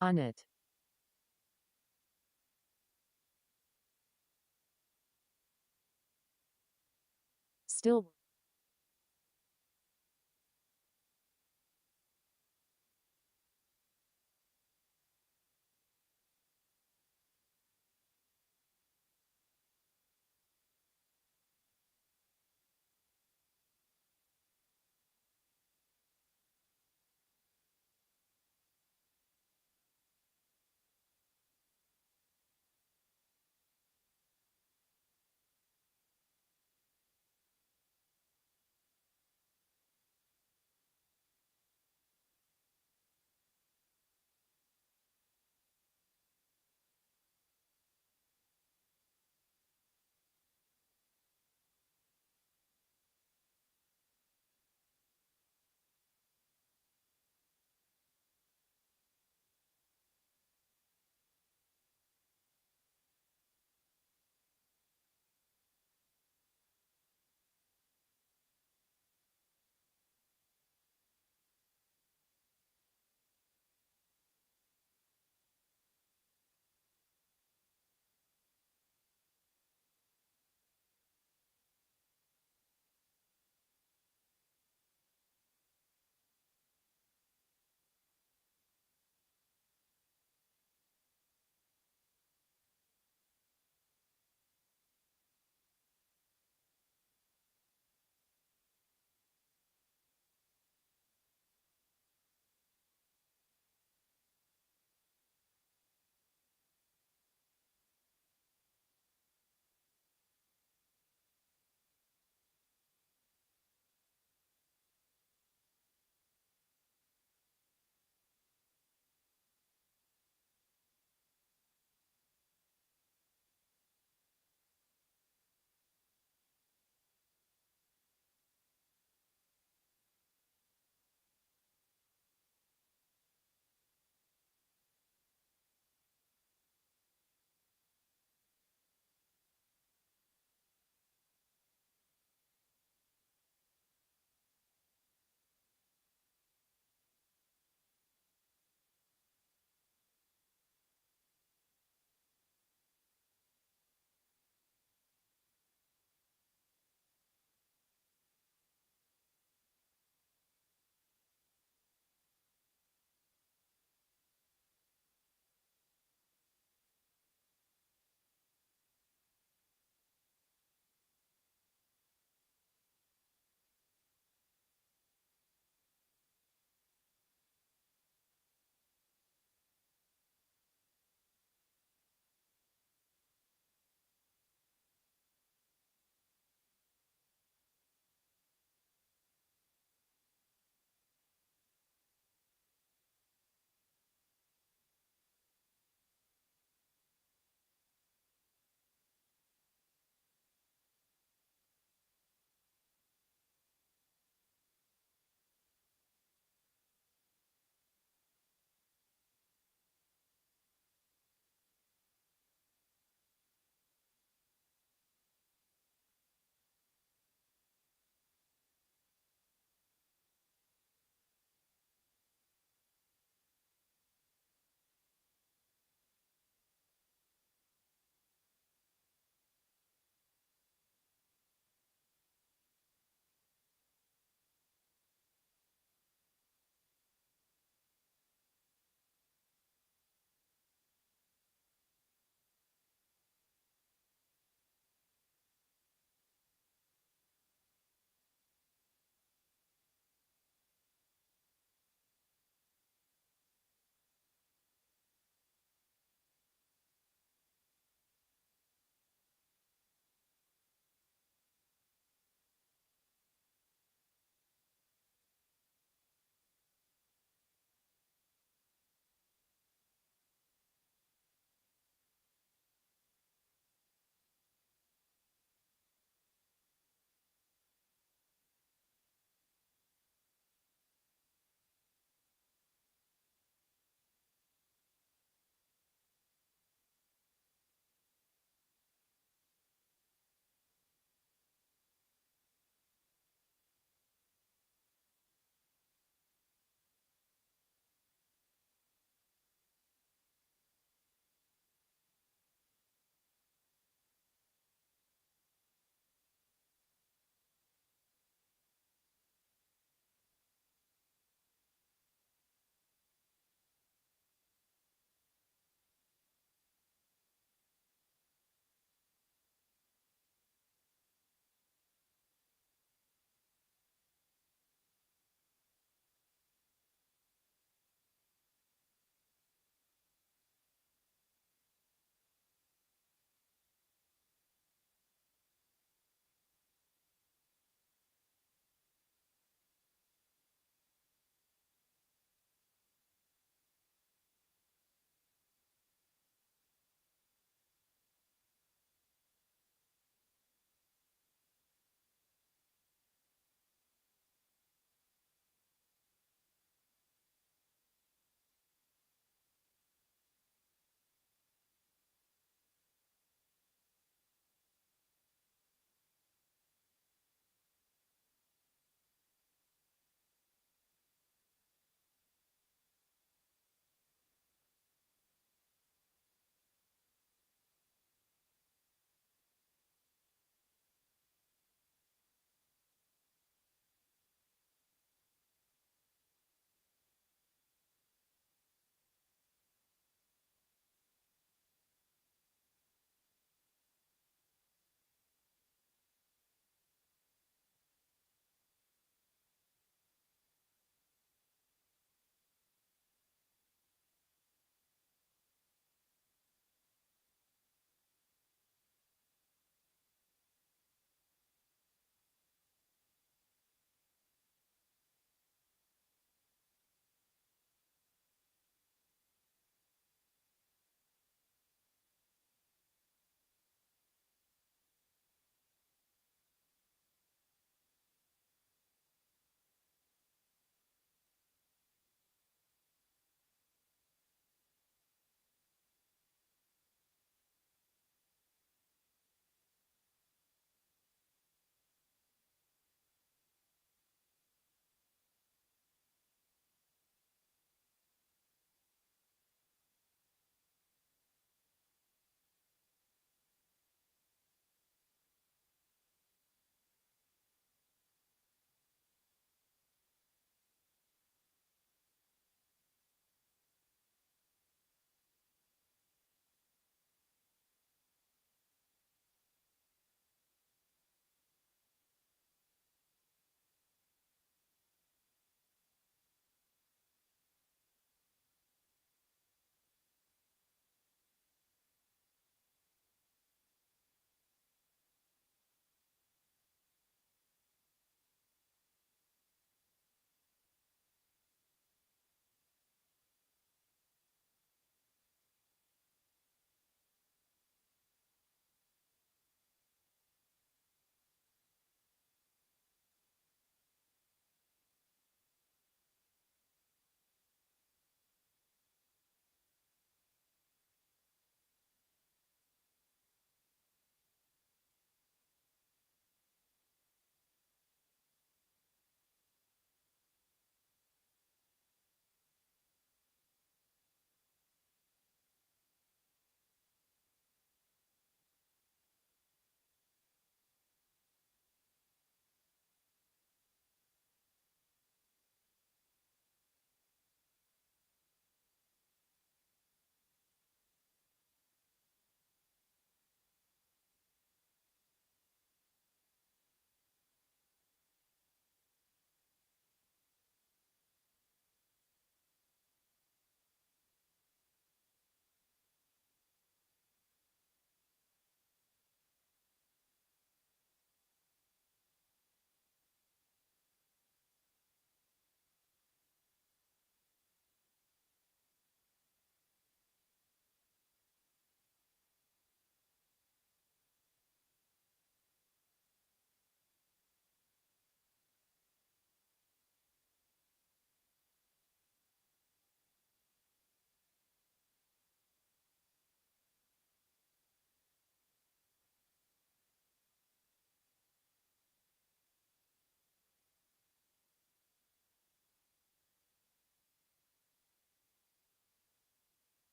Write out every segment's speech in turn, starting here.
On it. Still.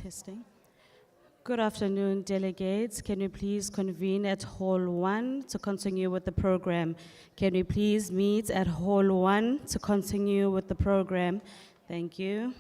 Testing. Good afternoon, delegates. Can we please convene at Hall 1 to continue with the program? Can we please meet at Hall 1 to continue with the program? Thank you.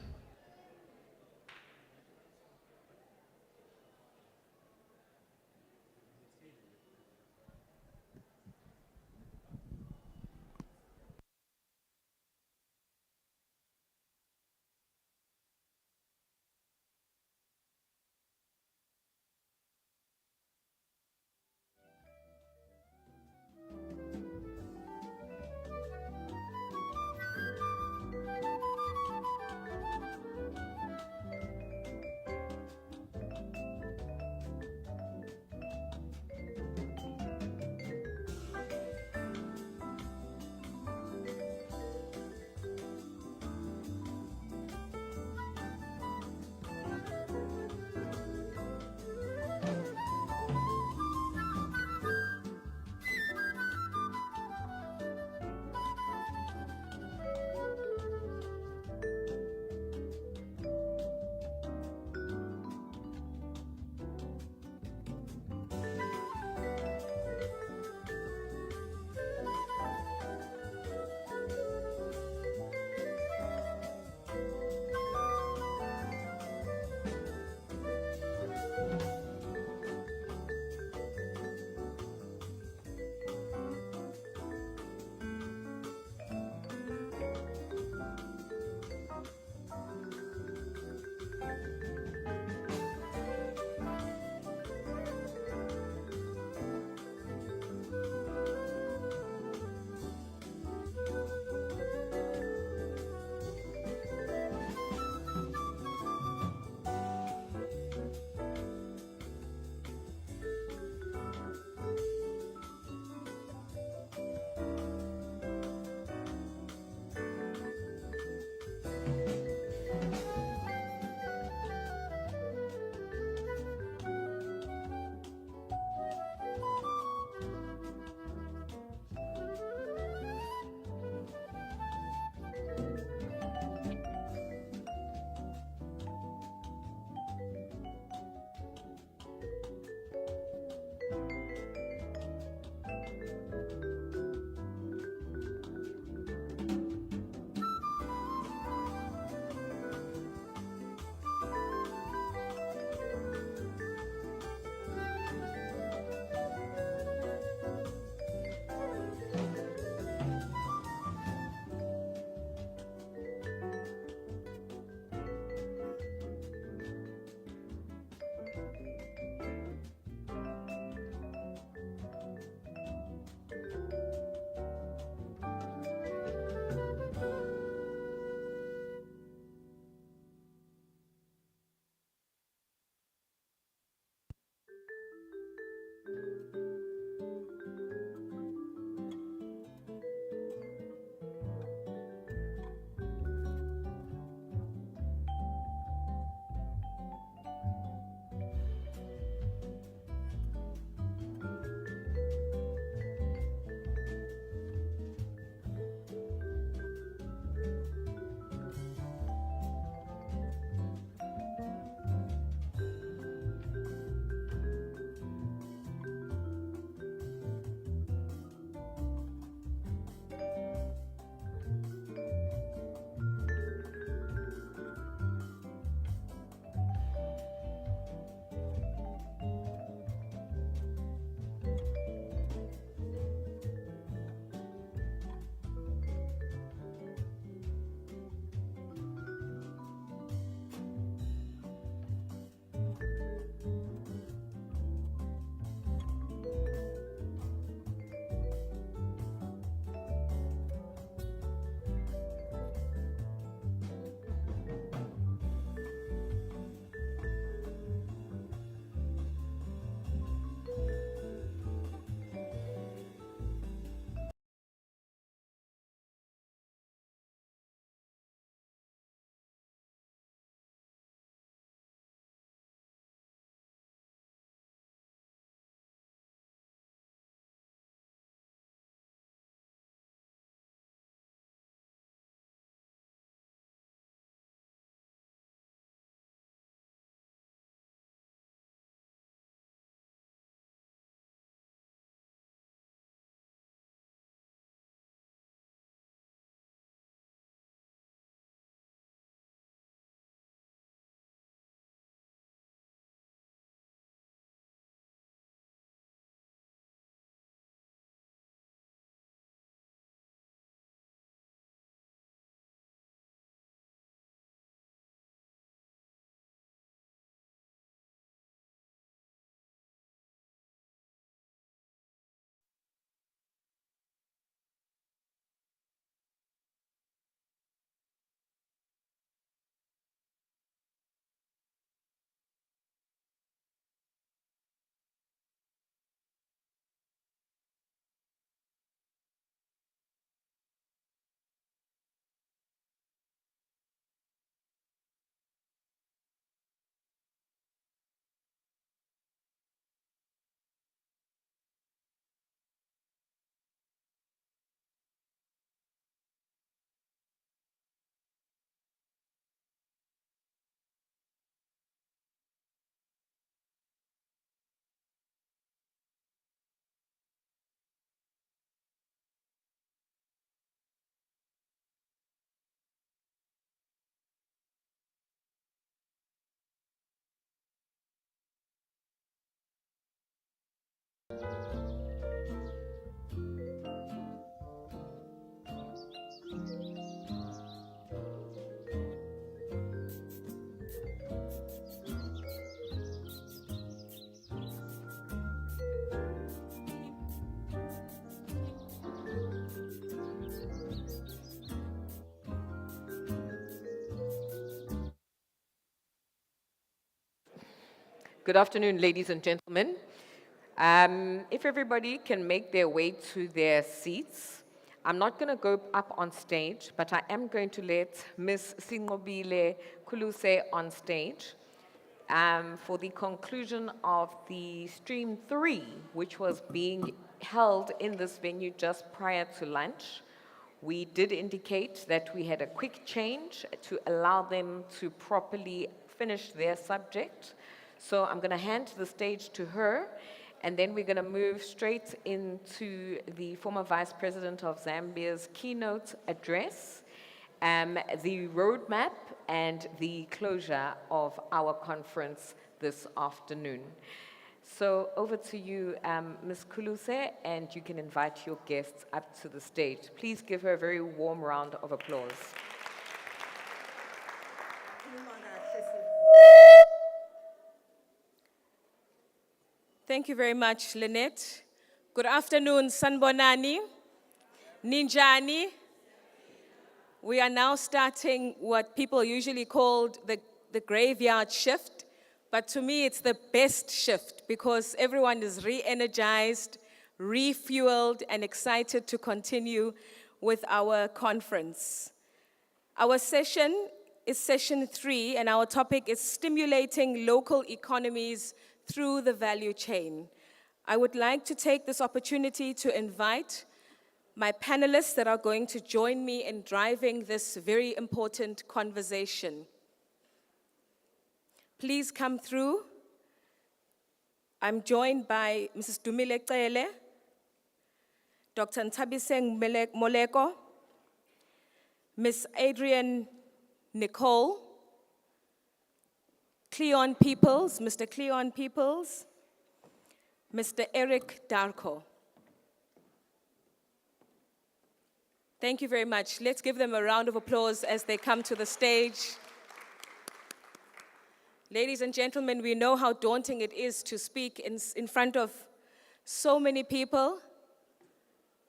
Good afternoon, ladies and gentlemen. If everybody can make their way to their seats, I'm not going to go up on stage, but I am going to let Ms. Singobile Kuluse on stage for the conclusion of the Stream 3, which was being held in this venue just prior to lunch. We did indicate that we had a quick change to allow them to properly finish their subject. So I'm going to hand the stage to her, and then we're going to move straight into the former Vice President of Zambia's keynote address, the roadmap, and the closure of our conference this afternoon. So over to you, Ms. Kuluse, and you can invite your guests up to the stage. Please give her a very warm round of applause. Thank you very much, Lynette. Good afternoon, Sanbonani, Ninjani. We are now starting what people usually call the graveyard shift, but to me it's the best shift because everyone is re-energized, refueled, and excited to continue with our conference. Our session is session 3, and our topic is stimulating local economies through the value chain. I would like to take this opportunity to invite my panelists that are going to join me in driving this very important conversation. Please come through. I'm joined by Mrs. Dumile Cele, Dr. Ntabiseng Moleko, Ms. Adrian Nicole, Cleon Peoples, Mr. Cleon Peoples, Mr. Eric Darko. Thank you very much. Let's give them a round of applause as they come to the stage. Ladies and gentlemen, we know how daunting it is to speak in front of so many people.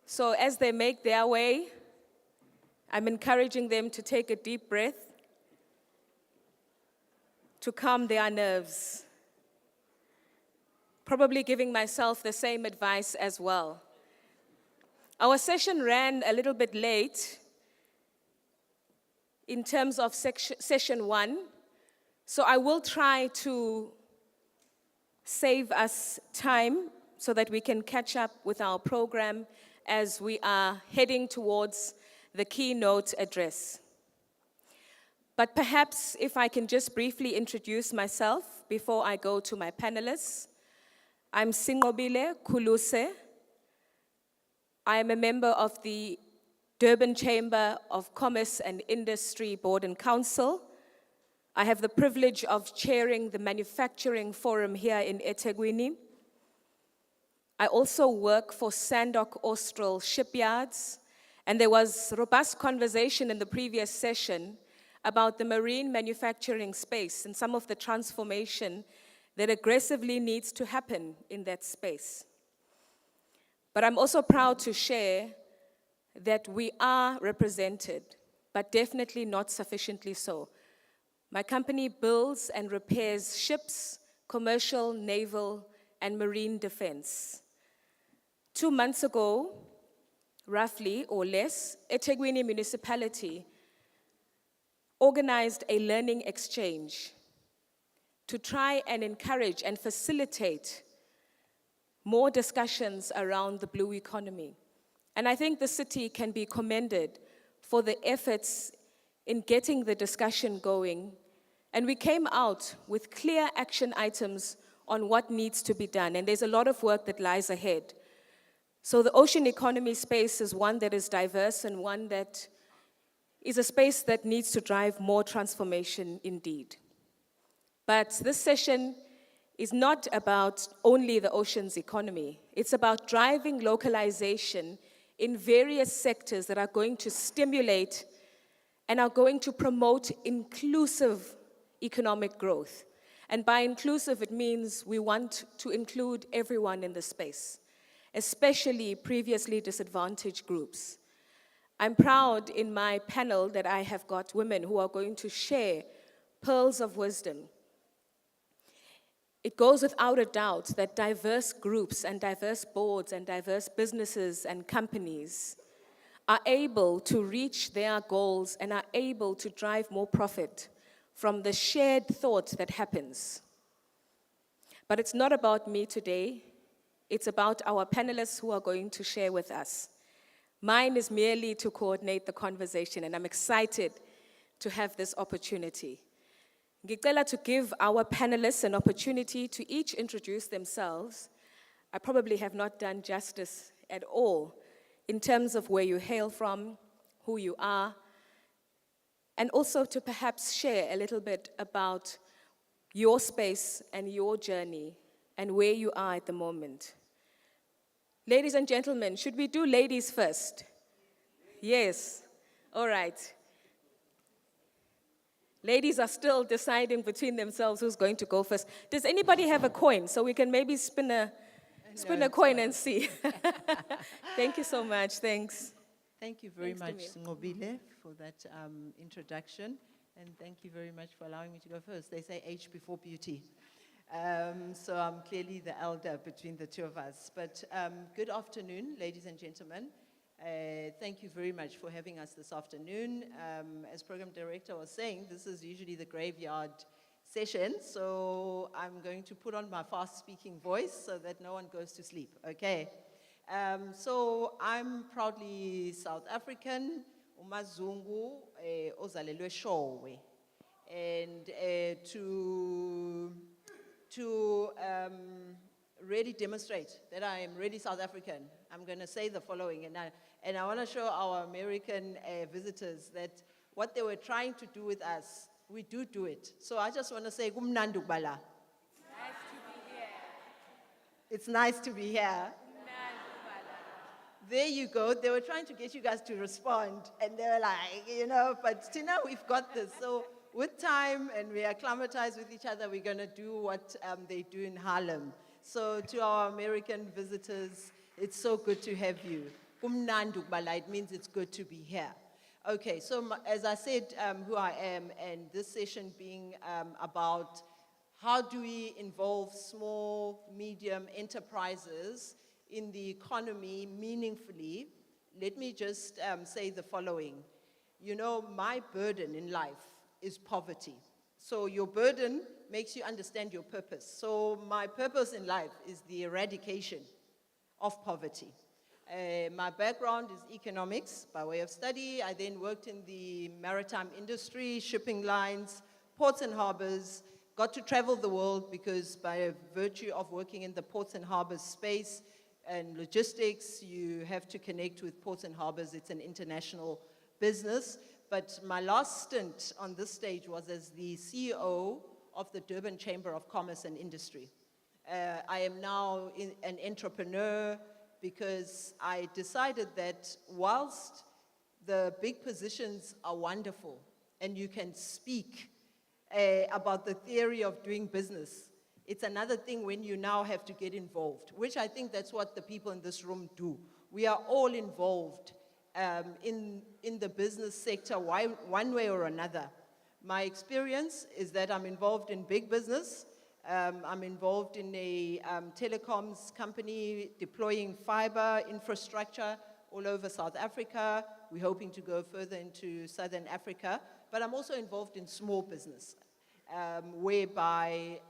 So as they make their way, I'm encouraging them to take a deep breath to calm their nerves. Probably giving myself the same advice as well. Our session ran a little bit late in terms of session 1, so I will try to save us time so that we can catch up with our program as we are heading towards the keynote address. But perhaps if I can just briefly introduce myself before I go to my panelists. I'm Singobile Kuluse. I am a member of the Durban Chamber of Commerce and Industry Board and Council. I have the privilege of chairing the manufacturing forum here in eThekwini. I also work for Sandok Austral Shipyards, and there was robust conversation in the previous session about the marine manufacturing space and some of the transformation that aggressively needs to happen in that space. But I'm also proud to share that we are represented, but definitely not sufficiently so. My company builds and repairs ships, commercial, naval, and marine defense. 2 months ago, roughly or less, eThekwini municipality organized a learning exchange to try and encourage and facilitate more discussions around the blue economy. And I think the city can be commended for the efforts in getting the discussion going. And we came out with clear action items on what needs to be done. And there's a lot of work that lies ahead. So the ocean economy space is one that is diverse and one that is a space that needs to drive more transformation indeed. But this session is not about only the ocean's economy. It's about driving localization in various sectors that are going to stimulate and are going to promote inclusive economic growth. And by inclusive, it means we want to include everyone in the space, especially previously disadvantaged groups. I'm proud in my panel that I have got women who are going to share pearls of wisdom. It goes without a doubt that diverse groups and diverse boards and diverse businesses and companies are able to reach their goals and are able to drive more profit from the shared thought that happens. But it's not about me today. It's about our panelists who are going to share with us. Mine is merely to coordinate the conversation, and I'm excited to have this opportunity. Ngicela to give our panelists an opportunity to each introduce themselves. I probably have not done justice at all in terms of where you hail from, who you are, and also to perhaps share a little bit about your space and your journey and where you are at the moment. Ladies and gentlemen, should we do ladies first? Yes. All right. Ladies are still deciding between themselves who's going to go first. Does anybody have a coin so we can maybe spin a coin and see? Thank you so much. Thanks. Thank you very Thanks to much, Ngobile, for that introduction. And thank you very much for allowing me to go first. They say age before beauty. So I'm clearly the elder between the two of us. But good afternoon, ladies and gentlemen. Thank you very much for having us this afternoon. As program director was saying, this is usually the graveyard session, so I'm going to put on my fast-speaking voice so that no one goes to sleep, okay? So I'm proudly South African, uMazungu, ozalelwe Showe. And to really demonstrate that I am really South African, I'm going to say the following, and I want to show our American visitors that what they were trying to do with us, we do it. So I just want to say, kumnandi bala. It's nice to be here. There you go. They were trying to get you guys to respond, and they were like, but now we've got this. So with time, and we are acclimatized with each other, we're going to do what they do in Harlem. So to our American visitors, it's so good to have you. It means it's good to be here. Okay, so as I said, who I am, and this session being about how do we involve small, medium enterprises in the economy meaningfully, let me just say the following. My burden in life is poverty. So your burden makes you understand your purpose. So my purpose in life is the eradication of poverty. My background is economics by way of study. I then worked in the maritime industry, shipping lines, ports and harbors, got to travel the world because by virtue of working in the ports and harbors space and logistics, you have to connect with ports and harbors. It's an international business. But my last stint on this stage was as the CEO of the Durban Chamber of Commerce and Industry. I am now an entrepreneur because I decided that whilst the big positions are wonderful and you can speak about the theory of doing business, it's another thing when you now have to get involved, which I think that's what the people in this room do. We are all involved in the business sector one way or another. My experience is that I'm involved in big business. I'm involved in a telecoms company deploying fiber infrastructure all over South Africa. We're hoping to go further into Southern Africa. But I'm also involved in small business, whereby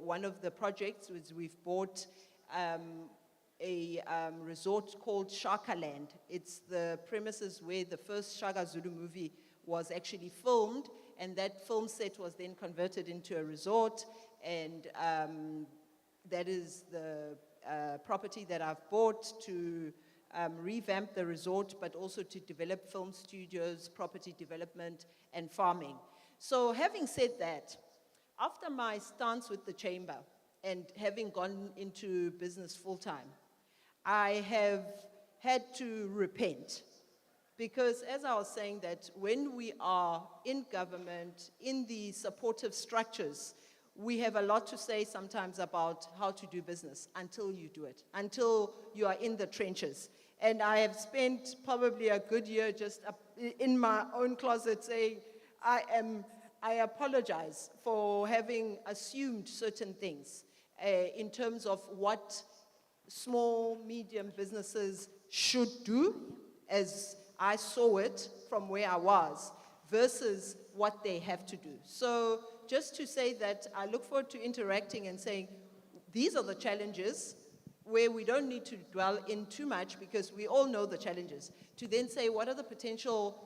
one of the projects was we've bought a resort called Shakaland. It's the premises where the first Shaka Zulu movie was actually filmed, and that film set was then converted into a resort, and that is the property that I've bought to revamp the resort, but also to develop film studios, property development, and farming. So having said that, after my stance with the chamber, and having gone into business full-time, I have had to repent. Because as I was saying, that when we are in government, in the supportive structures, we have a lot to say sometimes about how to do business until you do it, until you are in the trenches. And I have spent probably a good year just in my own closet saying, I apologize for having assumed certain things in terms of what small, medium businesses should do, as I saw it from where I was, versus what they have to do. So just to say that I look forward to interacting and saying, these are the challenges where we don't need to dwell in too much because we all know the challenges. To then say, what are the potential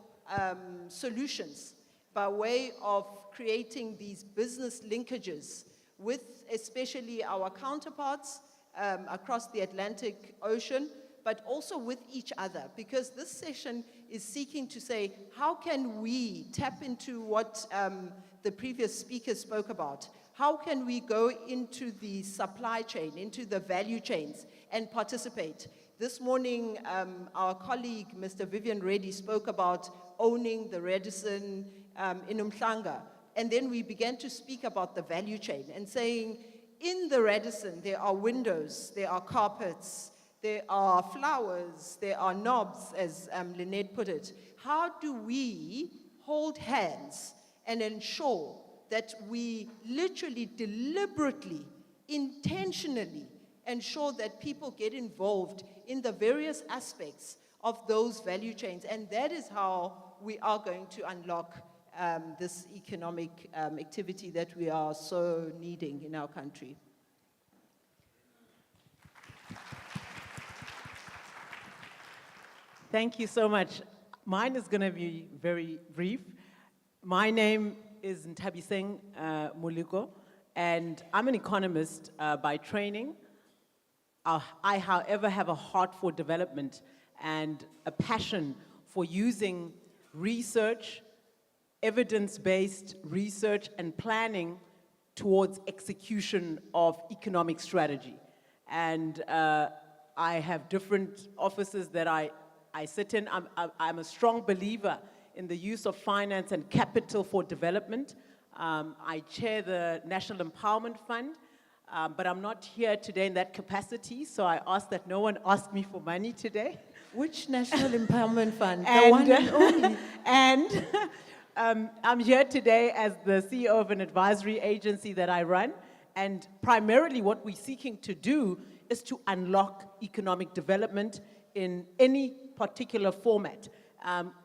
solutions by way of creating these business linkages with especially our counterparts across the Atlantic Ocean, but also with each other, because this session is seeking to say, how can we tap into what the previous speaker spoke about? How can we go into the supply chain, into the value chains, and participate? This morning, our colleague, Mr. Vivian Reddy, spoke about owning the Radisson in Umhlanga. And then we began to speak about the value chain and saying, in the Radisson, there are windows, there are carpets, there are flowers, there are knobs, as Lynette put it. How do we hold hands and ensure that we literally, deliberately, intentionally ensure that people get involved in the various aspects of those value chains? And that is how we are going to unlock this economic activity that we are so needing in our country. Thank you so much. Mine is going to be very brief. My name is Ntabiseng Muliko, and I'm an economist by training. I, however, have a heart for development and a passion for using research, evidence-based research and planning towards execution of economic strategy. And I have different offices that I sit in. I'm a strong believer in the use of finance and capital for development. I chair the National Empowerment Fund, but I'm not here today in that capacity, so I ask that no one ask me for money today. Which National Empowerment Fund? And, the one and only. And I'm here today as the CEO of an advisory agency that I run, and primarily what we're seeking to do is to unlock economic development in any particular format.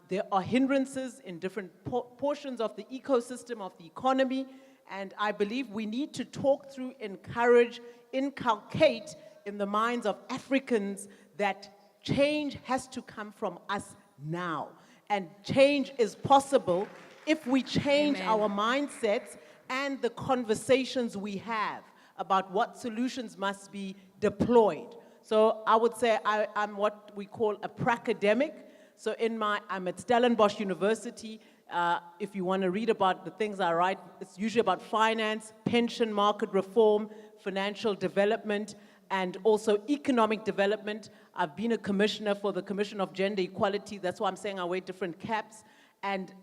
There are hindrances in different portions of the ecosystem of the economy, and I believe we need to talk through, encourage, inculcate in the minds of Africans that change has to come from us now. And change is possible if we change our mindsets and the conversations we have about what solutions must be deployed. So I would say I'm what we call a pracademic. So I'm at Stellenbosch University. If you want to read about the things I write, it's usually about finance, pension market reform, financial development, and also economic development. I've been a commissioner for the Commission of Gender Equality. That's why I'm saying I wear different caps. And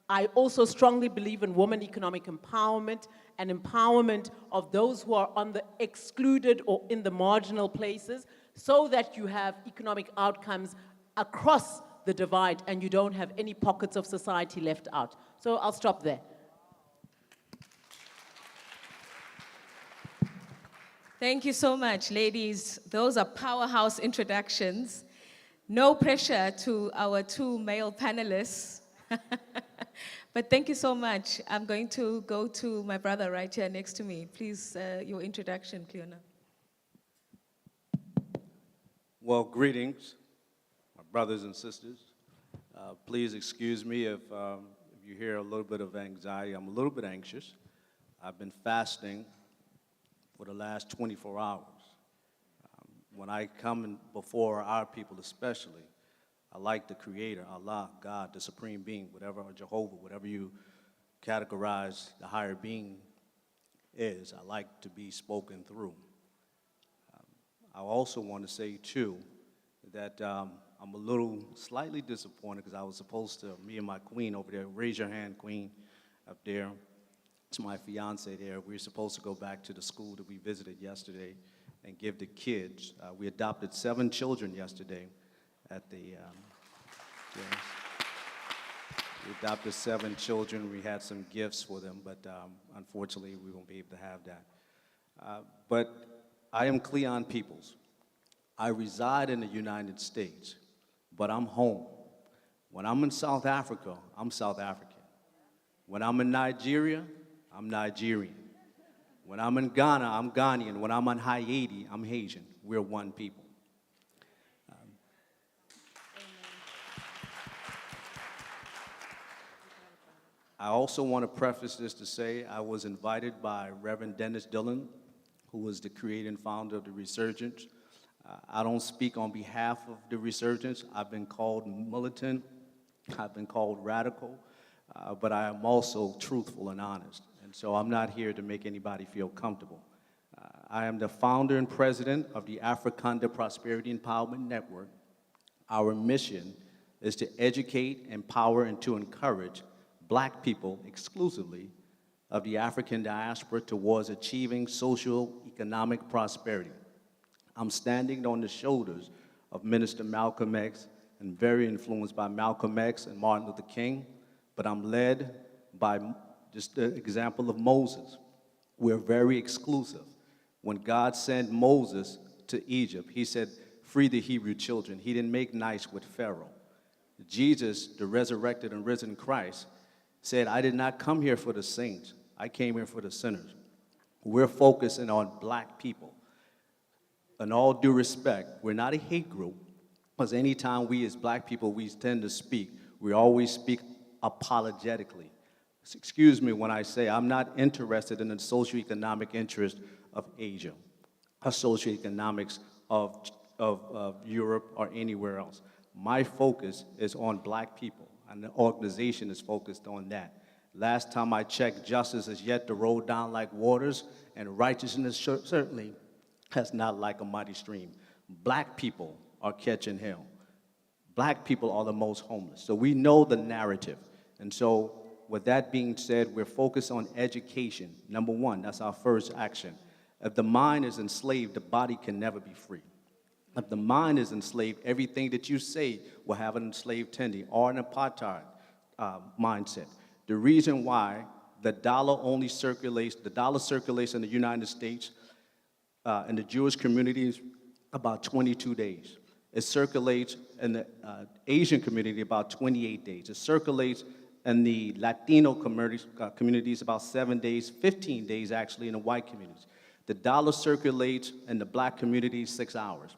I also strongly believe in women economic empowerment and empowerment of those who are on the excluded or in the marginal places, so that you have economic outcomes across the divide and you don't have any pockets of society left out. So I'll stop there. Thank you so much, ladies. Those are powerhouse introductions. No pressure to our two male panelists. But thank you so much. I'm going to go to my brother right here next to me. Please, your introduction, Cleona. Well, greetings, my brothers and sisters. Please excuse me if you hear a little bit of anxiety. I'm a little bit anxious. I've been fasting for the last 24 hours. When I come before our people especially, I like the Creator, Allah, God, the Supreme Being, whatever, or Jehovah, whatever you categorize the higher being is. I like to be spoken through. I also want to say, too, that I'm a little slightly disappointed because I was supposed to, me and my queen over there, raise your hand, queen, up there. It's my fiance there. We were supposed to go back to the school that we visited yesterday and give the kids. We adopted 7 children yesterday at the, yes. We adopted 7 children. We had some gifts for them, but unfortunately, we won't be able to have that. But I am Cleon Peoples. I reside in the United States, but I'm home. When I'm in South Africa, I'm South African. When I'm in Nigeria, I'm Nigerian. When I'm in Ghana, I'm Ghanaian. When I'm on Haiti, I'm Haitian. We're one people. I also want to preface this to say I was invited by Reverend Dennis Dillon, who was the creator and founder of the Resurgence. I don't speak on behalf of the Resurgence. I've been called militant, I've been called radical, but I am also truthful and honest. And so I'm not here to make anybody feel comfortable. I am the founder and president of the Africanda Prosperity Empowerment Network. Our mission is to educate, empower, and to encourage Black people exclusively of the African diaspora towards achieving social economic prosperity. I'm standing on the shoulders of Minister Malcolm X and very influenced by Malcolm X and Martin Luther King, but I'm led by just the example of Moses. We're very exclusive. When God sent Moses to Egypt, he said, free the Hebrew children. He didn't make nice with Pharaoh. Jesus, the resurrected and risen Christ, said, I did not come here for the saints. I came here for the sinners. We're focusing on Black people. In all due respect, we're not a hate group, because anytime we as Black people, we tend to speak, we always speak apologetically. Excuse me when I say I'm not interested in the socioeconomic interest of Asia, or socioeconomics of Europe or anywhere else. My focus is on Black people, and the organization is focused on that. Last time I checked, justice is yet to roll down like waters, and righteousness certainly has not like a mighty stream. Black people are catching hell. Black people are the most homeless. So we know the narrative. And so with that being said, we're focused on education. Number one, that's our first action. If the mind is enslaved, the body can never be free. If the mind is enslaved, everything that you say will have an enslaved tendency or an apartheid mindset. The reason why the dollar circulates in the United States, in the Jewish communities, about 22 days. It circulates in the Asian community about 28 days. It circulates in the Latino communities about 7 days, 15 days actually in the white communities. The dollar circulates in the Black communities 6 hours.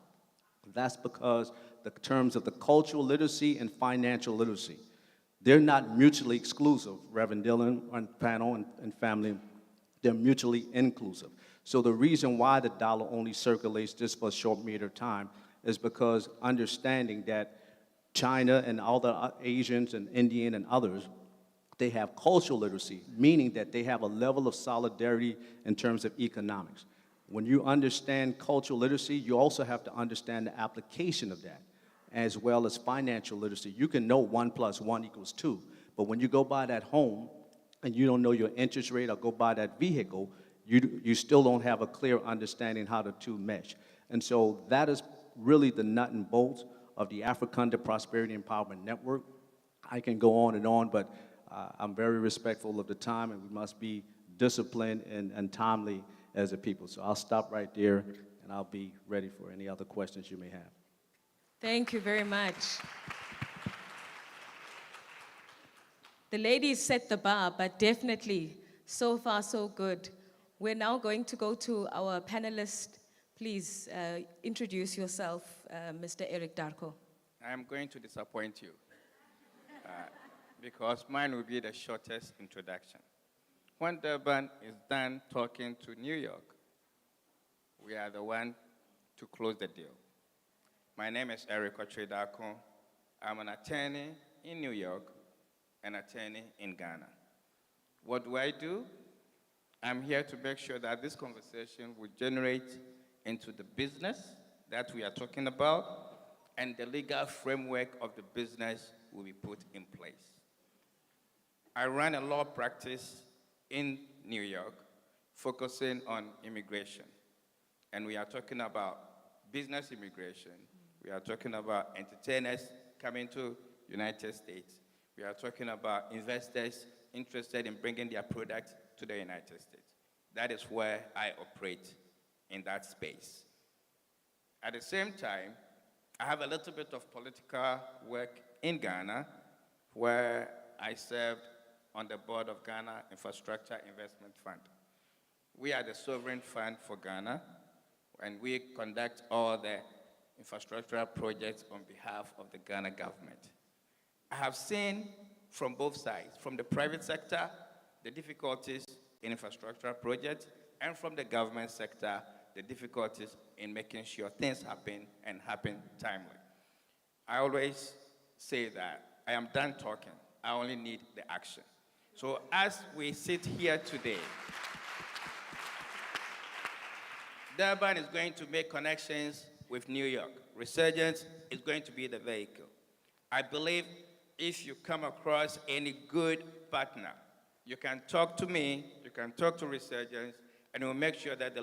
That's because the terms of the cultural literacy and financial literacy, they're not mutually exclusive, Reverend Dillon and panel and family, they're mutually inclusive. So the reason why the dollar only circulates just for a short period of time is because understanding that China and all the Asians and Indian and others, they have cultural literacy, meaning that they have a level of solidarity in terms of economics. When you understand cultural literacy, you also have to understand the application of that, as well as financial literacy. You can know 1 + 1 = 2, but when you go buy that home and you don't know your interest rate or go buy that vehicle, you still don't have a clear understanding how the two mesh. And so that is really the nut and bolts of the Africanda Prosperity Empowerment Network. I can go on, but I'm very respectful of the time, and we must be disciplined and timely as a people. So I'll stop right there, and I'll be ready for any other questions you may have. Thank you very much. The ladies set the bar, but definitely, so far, so good. We're now going to go to our panelist. Please introduce yourself, Mr. Eric Darko. I'm going to disappoint you because mine will be the shortest introduction. When Durban is done talking to New York, we are the one to close the deal. My name is Eric Darko. I'm an attorney in New York, an attorney in Ghana. What do? I'm here to make sure that this conversation will generate into the business that we are talking about, and the legal framework of the business will be put in place. I run a law practice in New York focusing on immigration. And we are talking about business immigration. We are talking about entertainers coming to United States. We are talking about investors interested in bringing their products to the United States. That is where I operate in that space. At the same time, I have a little bit of political work in Ghana, where I served on the board of Ghana Infrastructure Investment Fund. We are the sovereign fund for Ghana, and we conduct all the infrastructural projects on behalf of the Ghana government. I have seen from both sides, from the private sector, the difficulties in infrastructural projects, and from the government sector, the difficulties in making sure things happen and happen timely. I always say that I am done talking. I only need the action. So as we sit here today, Durban is going to make connections with New York. Resurgence is going to be the vehicle. I believe if you come across any good partner, you can talk to me, you can talk to Resurgence, and we'll make sure that the